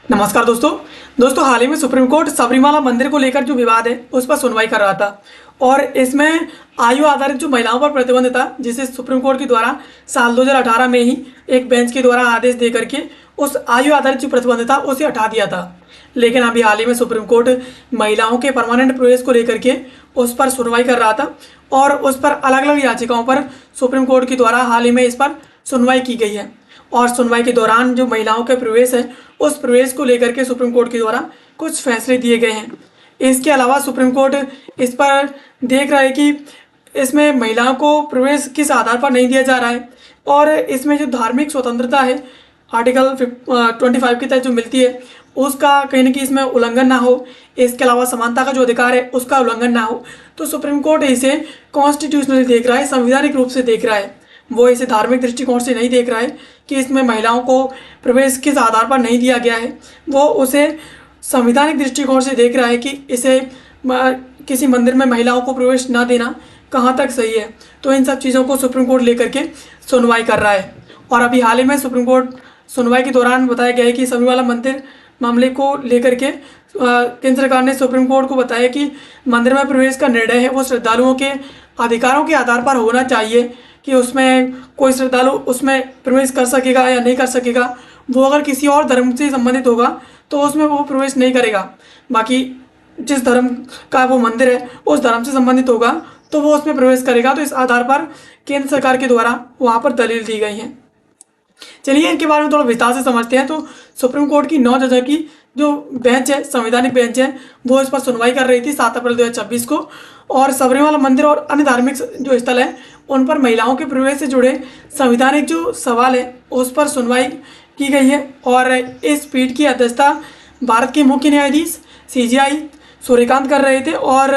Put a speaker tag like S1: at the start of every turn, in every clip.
S1: नमस्कार दोस्तों हाल ही में सुप्रीम कोर्ट सबरीमाला मंदिर को लेकर जो विवाद है उस पर सुनवाई कर रहा था और इसमें आयु आधारित जो महिलाओं पर प्रतिबंध था जिसे सुप्रीम कोर्ट के द्वारा साल 2018 में ही एक बेंच के द्वारा आदेश दे करके उस आयु आधारित जो प्रतिबंध था उसे हटा दिया था। लेकिन अभी हाल ही में सुप्रीम कोर्ट महिलाओं के परमानेंट प्रवेश को लेकर के उस पर सुनवाई कर रहा था और उस पर अलग अलग याचिकाओं पर सुप्रीम कोर्ट के द्वारा हाल ही में इस पर सुनवाई की गई है। और सुनवाई के दौरान जो महिलाओं के प्रवेश है उस प्रवेश को लेकर के सुप्रीम कोर्ट के द्वारा कुछ फैसले दिए गए हैं। इसके अलावा सुप्रीम कोर्ट इस पर देख रहा है कि इसमें महिलाओं को प्रवेश किस आधार पर नहीं दिया जा रहा है और इसमें जो धार्मिक स्वतंत्रता है आर्टिकल 25 के तहत जो मिलती है उसका कहीं ना कहीं इसमें उल्लंघन ना हो। इसके अलावा समानता का जो अधिकार है उसका उल्लंघन ना हो। तो सुप्रीम कोर्ट इसे कॉन्स्टिट्यूशनली देख रहा है, संवैधानिक रूप से देख रहा है। वो इसे धार्मिक दृष्टिकोण से नहीं देख रहा है कि इसमें महिलाओं को प्रवेश किस आधार पर नहीं दिया गया है, वो उसे संवैधानिक दृष्टिकोण से देख रहा है कि इसे किसी मंदिर में महिलाओं को प्रवेश ना देना कहाँ तक सही है। तो इन सब चीज़ों को सुप्रीम कोर्ट लेकर के सुनवाई कर रहा है। और अभी हाल ही में सुप्रीम कोर्ट सुनवाई के दौरान बताया गया है कि सबरीमाला मंदिर मामले को लेकर के केंद्र सरकार ने सुप्रीम कोर्ट को बताया कि मंदिर में प्रवेश का निर्णय है वो श्रद्धालुओं के अधिकारों के आधार पर होना चाहिए कि उसमें कोई श्रद्धालु उसमें प्रवेश कर सकेगा या नहीं कर सकेगा। वो अगर किसी और धर्म से संबंधित होगा तो उसमें वो प्रवेश नहीं करेगा। बाकी जिस धर्म का वो मंदिर है उस धर्म से संबंधित होगा तो वो उसमें प्रवेश करेगा। तो इस आधार पर केंद्र सरकार के द्वारा वहाँ पर दलील दी गई है। चलिए इनके बारे में थोड़ा विस्तार से समझते हैं। तो सुप्रीम कोर्ट की 9 जजों की जो बेंच है, संवैधानिक बेंच है, वो इस पर सुनवाई कर रही थी 7 अप्रैल 2026 को। और सबरीमाला मंदिर और अन्य धार्मिक जो स्थल है उन पर महिलाओं के प्रवेश से जुड़े संवैधानिक जो सवाल है उस पर सुनवाई की गई है। और इस पीठ की अध्यक्षता भारत के मुख्य न्यायाधीश CJI सूर्यकांत कर रहे थे और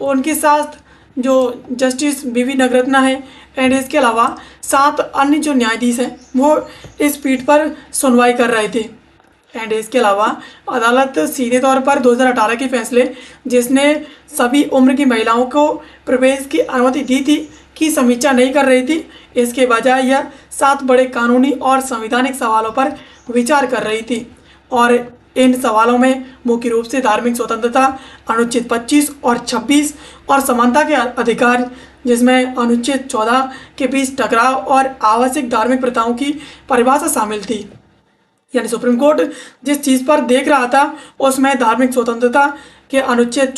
S1: उनके साथ जो जस्टिस BV नगरत्ना है एंड इसके अलावा 7 अन्य जो न्यायाधीश हैं वो इस पीठ पर सुनवाई कर रहे थे। एंड इसके अलावा अदालत सीधे तौर पर 2018 के फैसले जिसने सभी उम्र की महिलाओं को प्रवेश की अनुमति दी थी की समीक्षा नहीं कर रही थी। इसके बजाय यह 7 बड़े कानूनी और संवैधानिक सवालों पर विचार कर रही थी। और इन सवालों में मुख्य रूप से धार्मिक स्वतंत्रता अनुच्छेद 25 और 26 और समानता के अधिकार जिसमें अनुच्छेद 14 के बीच टकराव और आवश्यक धार्मिक प्रथाओं की परिभाषा शामिल थी। यानी सुप्रीम कोर्ट जिस चीज़ पर देख रहा था उसमें धार्मिक स्वतंत्रता के अनुच्छेद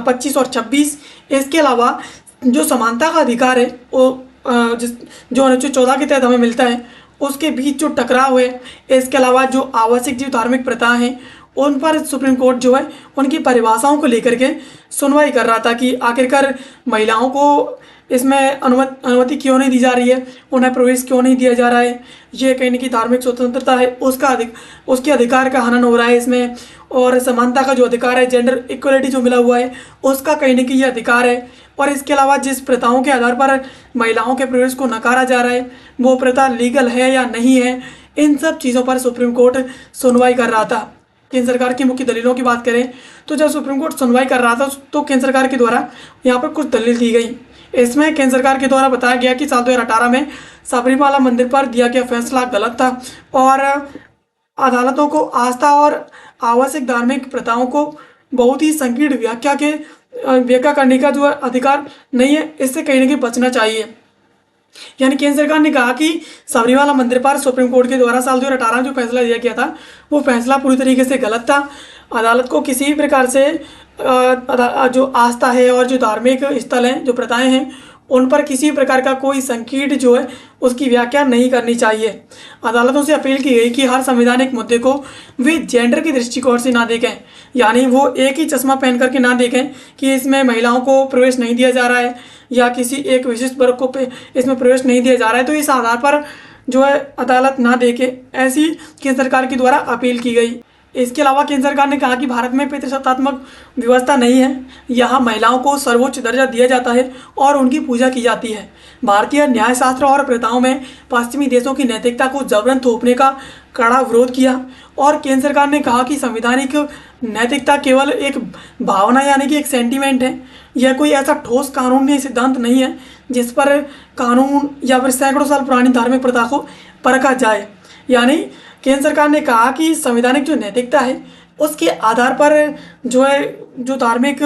S1: 25 और 26, इसके अलावा जो समानता का अधिकार है वो जो अनुच्छेद 14 के तहत हमें मिलता है उसके बीच जो टकराव है, इसके अलावा जो आवश्यक जो धार्मिक प्रथा हैं उन पर सुप्रीम कोर्ट जो है उनकी परिभाषाओं को लेकर के सुनवाई कर रहा था कि आखिरकार महिलाओं को इसमें अनुमति क्यों नहीं दी जा रही है, उन्हें प्रवेश क्यों नहीं दिया जा रहा है। ये कहीं ना कहीं धार्मिक स्वतंत्रता है उसके अधिकार का हनन हो रहा है इसमें। और समानता का जो अधिकार है, जेंडर इक्वलिटी जो मिला हुआ है उसका कहीं ना कहीं ये अधिकार है। और इसके अलावा जिस प्रथाओं के आधार पर महिलाओं के प्रवेश को नकारा जा रहा है वो प्रथा लीगल है या नहीं है, इन सब चीज़ों पर सुप्रीम कोर्ट सुनवाई कर रहा था। केंद्र सरकार की मुख्य दलीलों की बात करें तो जब सुप्रीम कोर्ट सुनवाई कर रहा था तो केंद्र सरकार के द्वारा यहाँ पर कुछ दलील दी गई। इसमें केंद्र सरकार के द्वारा बताया गया कि साल 2018 में सबरीमाला मंदिर पर दिया गया फैसला गलत था और अदालतों को आस्था और आवश्यक धार्मिक प्रथाओं को बहुत ही संकीर्ण व्याख्या करने का जो अधिकार नहीं है, इससे कहीं ना कहीं बचना चाहिए। यानी केंद्र सरकार ने कहा कि सबरीमाला मंदिर पर सुप्रीम कोर्ट के द्वारा साल 2018 में जो फैसला दिया गया था वो फैसला पूरी तरीके से गलत था। अदालत को किसी भी प्रकार से जो आस्था है और जो धार्मिक स्थल हैं, जो प्रथाएं हैं, उन पर किसी प्रकार का कोई संकीर्ण जो है उसकी व्याख्या नहीं करनी चाहिए। अदालतों से अपील की गई कि हर संवैधानिक मुद्दे को वे जेंडर के दृष्टिकोण से ना देखें। यानी वो एक ही चश्मा पहन करके ना देखें कि इसमें महिलाओं को प्रवेश नहीं दिया जा रहा है या किसी एक विशिष्ट वर्ग को इसमें प्रवेश नहीं दिया जा रहा है। तो इस आधार पर जो है अदालत ना देखे, ऐसी केंद्र सरकार के द्वारा अपील की गई। इसके अलावा केंद्र सरकार ने कहा कि भारत में पितृसत्तात्मक व्यवस्था नहीं है, यहाँ महिलाओं को सर्वोच्च दर्जा दिया जाता है और उनकी पूजा की जाती है। भारतीय न्यायशास्त्र और प्रथाओं में पश्चिमी देशों की नैतिकता को जबरन थोपने का कड़ा विरोध किया। और केंद्र सरकार ने कहा कि संवैधानिक नैतिकता केवल एक भावना यानी कि एक सेंटीमेंट है, यह कोई ऐसा ठोस कानूनी सिद्धांत नहीं है जिस पर कानून या फिर सैकड़ों साल पुरानी धार्मिक प्रथा को परखा जाए। यानी केंद्र सरकार ने कहा कि संवैधानिक जो नैतिकता है उसके आधार पर जो है जो धार्मिक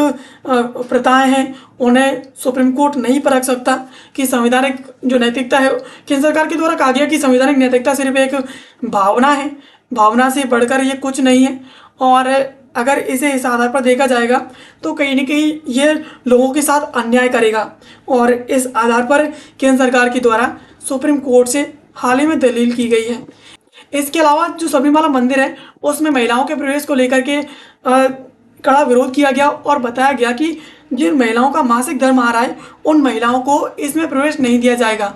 S1: प्रथाएं हैं उन्हें सुप्रीम कोर्ट नहीं परख सकता कि संवैधानिक जो नैतिकता है। केंद्र सरकार के द्वारा कहा गया कि संवैधानिक नैतिकता सिर्फ एक भावना है, भावना से बढ़कर ये कुछ नहीं है, और अगर इसे इस आधार पर देखा जाएगा तो कहीं ना कहीं ये लोगों के साथ अन्याय करेगा। और इस आधार पर केंद्र सरकार के द्वारा सुप्रीम कोर्ट से हाल ही में दलील की गई है। इसके अलावा जो सबरीमाला मंदिर है उसमें महिलाओं के प्रवेश को लेकर के कड़ा विरोध किया गया और बताया गया कि जिन महिलाओं का मासिक धर्म आ रहा है उन महिलाओं को इसमें प्रवेश नहीं दिया जाएगा।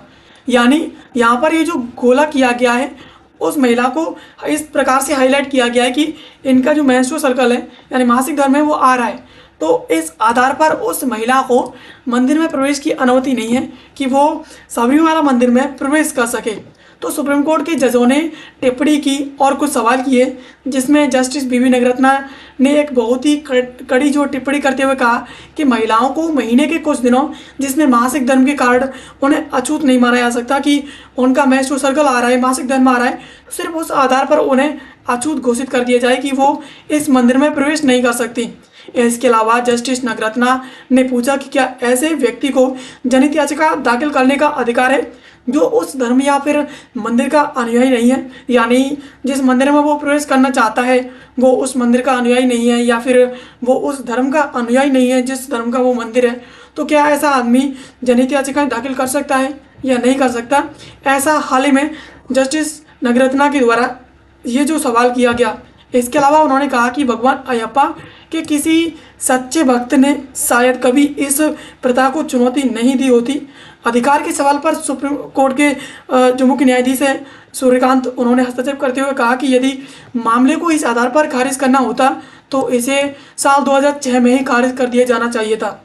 S1: यानी यहाँ पर ये जो गोला किया गया है उस महिला को इस प्रकार से हाईलाइट किया गया है कि इनका जो मेंस्ट्रुअल सर्कल है यानी मासिक धर्म है वो आ रहा है, तो इस आधार पर उस महिला को मंदिर में प्रवेश की अनुमति नहीं है कि वो सबरीमाला मंदिर में प्रवेश कर सके। तो सुप्रीम कोर्ट के जजों ने टिप्पणी की और कुछ सवाल किए, जिसमें जस्टिस बीवी नगरत्ना ने एक बहुत ही कड़ी जो टिप्पणी करते हुए कहा कि महिलाओं को महीने के कुछ दिनों जिसमें मासिक धर्म के कारण उन्हें अछूत नहीं माना जा सकता कि उनका मेंस्ट्रुअल सर्कल आ रहा है, मासिक धर्म आ रहा है, सिर्फ उस आधार पर उन्हें अछूत घोषित कर दिया जाए कि वो इस मंदिर में प्रवेश नहीं कर सकती। इसके अलावा जस्टिस नगरत्ना ने पूछा कि क्या ऐसे व्यक्ति को जनहित याचिका दाखिल करने का अधिकार है जो उस धर्म या फिर मंदिर का अनुयायी नहीं है, यानी जिस मंदिर में वो प्रवेश करना चाहता है वो उस मंदिर का अनुयायी नहीं है या फिर वो उस धर्म का अनुयायी नहीं है जिस धर्म का वो मंदिर है, तो क्या ऐसा आदमी जनहित याचिकाएं दाखिल कर सकता है या नहीं कर सकता। ऐसा हाल ही में जस्टिस नगरत्ना के द्वारा ये जो सवाल किया गया। इसके अलावा उन्होंने कहा कि भगवान अयप्पा के किसी सच्चे भक्त ने शायद कभी इस प्रथा को चुनौती नहीं दी होती। अधिकार के सवाल पर सुप्रीम कोर्ट के जो मुख्य न्यायाधीश हैं सूर्यकांत, उन्होंने हस्तक्षेप करते हुए कहा कि यदि मामले को इस आधार पर खारिज करना होता तो इसे साल 2006 में ही खारिज कर दिया जाना चाहिए था।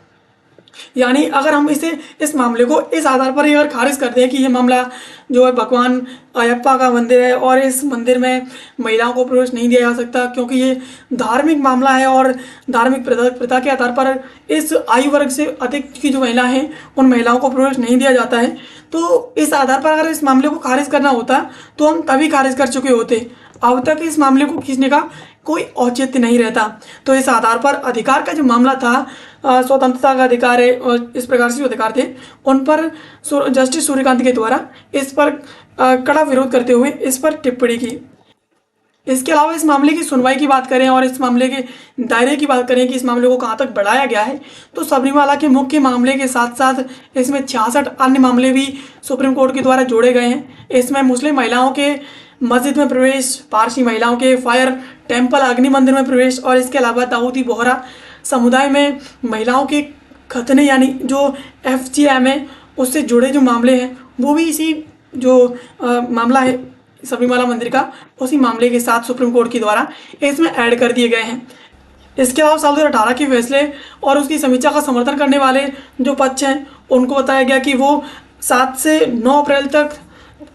S1: यानी अगर हम इस मामले को इस आधार पर ही अगर खारिज करते हैं कि ये मामला जो है भगवान अयप्पा का मंदिर है और इस मंदिर में महिलाओं को प्रवेश नहीं दिया जा सकता क्योंकि ये धार्मिक मामला है और धार्मिक प्रथा के आधार पर इस आयु वर्ग से अधिक की जो महिला हैं उन महिलाओं को प्रवेश नहीं दिया जाता है, तो इस आधार पर अगर इस मामले को खारिज करना होता तो हम तभी खारिज कर चुके होते। अब तक इस मामले को खींचने का कोई औचित्य नहीं रहता। तो इस आधार पर अधिकार का जो मामला था, स्वतंत्रता का अधिकार है और इस प्रकार से जो अधिकार थे उन पर जस्टिस सूर्यकांत के द्वारा इस पर कड़ा विरोध करते हुए इस पर टिप्पणी की। इसके अलावा इस मामले की सुनवाई की बात करें और इस मामले के दायरे की बात करें कि इस मामले को कहाँ तक बढ़ाया गया है, तो सबरीमाला के मुख्य मामले के साथ साथ इसमें 66 अन्य मामले भी सुप्रीम कोर्ट के द्वारा जोड़े गए हैं। इसमें मुस्लिम महिलाओं के मस्जिद में प्रवेश, पारसी महिलाओं के फायर टेम्पल अग्नि मंदिर में प्रवेश और इसके अलावा दाऊदी बोहरा समुदाय में महिलाओं के खतने यानी जो FGM है उससे जुड़े जो मामले हैं वो भी इसी जो मामला है सबरीमाला मंदिर का उसी मामले के साथ सुप्रीम कोर्ट के द्वारा इसमें ऐड कर दिए गए हैं। इसके अलावा साल 2018 के फैसले और उसकी समीक्षा का समर्थन करने वाले जो पक्ष हैं उनको बताया गया कि वो 7 से 9 अप्रैल तक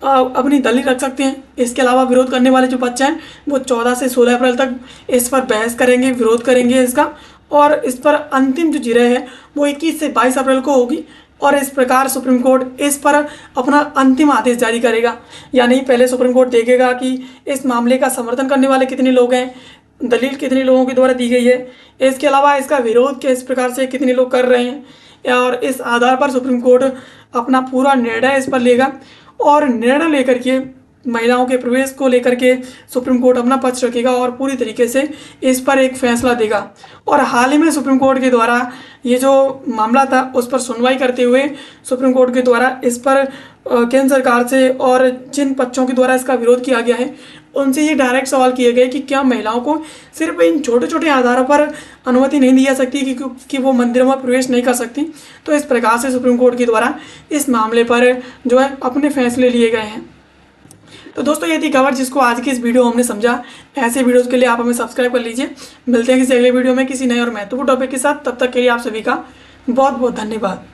S1: अपनी दलील रख सकते हैं। इसके अलावा विरोध करने वाले जो पक्ष हैं वो 14 से 16 अप्रैल तक इस पर बहस करेंगे, विरोध करेंगे इसका, और इस पर अंतिम जो जिरह है वो 21 से 22 अप्रैल को होगी और इस प्रकार सुप्रीम कोर्ट इस पर अपना अंतिम आदेश जारी करेगा। यानी पहले सुप्रीम कोर्ट देखेगा कि इस मामले का समर्थन करने वाले कितने लोग हैं, दलील कितने लोगों के द्वारा दी गई है, इसके अलावा इसका विरोध किस प्रकार से कितने लोग कर रहे हैं, और इस आधार पर सुप्रीम कोर्ट अपना पूरा निर्णय इस पर लेगा और निर्णय लेकर के महिलाओं के प्रवेश को लेकर के सुप्रीम कोर्ट अपना पक्ष रखेगा और पूरी तरीके से इस पर एक फैसला देगा। और हाल ही में सुप्रीम कोर्ट के द्वारा ये जो मामला था उस पर सुनवाई करते हुए सुप्रीम कोर्ट के द्वारा इस पर केंद्र सरकार से और जिन पक्षों के द्वारा इसका विरोध किया गया है उनसे ये डायरेक्ट सवाल किए गए कि क्या महिलाओं को सिर्फ इन छोटे छोटे आधारों पर अनुमति नहीं दी जा सकती कि वो मंदिरों में प्रवेश नहीं कर सकती। तो इस प्रकार से सुप्रीम कोर्ट के द्वारा इस मामले पर जो है अपने फैसले लिए गए हैं। तो दोस्तों ये थी खबर जिसको आज की इस वीडियो हमने समझा। ऐसे वीडियोस के लिए आप हमें सब्सक्राइब कर लीजिए। मिलते हैं किसी अगले वीडियो में किसी नए और महत्वपूर्ण टॉपिक के साथ। तब तक के लिए आप सभी का बहुत बहुत धन्यवाद।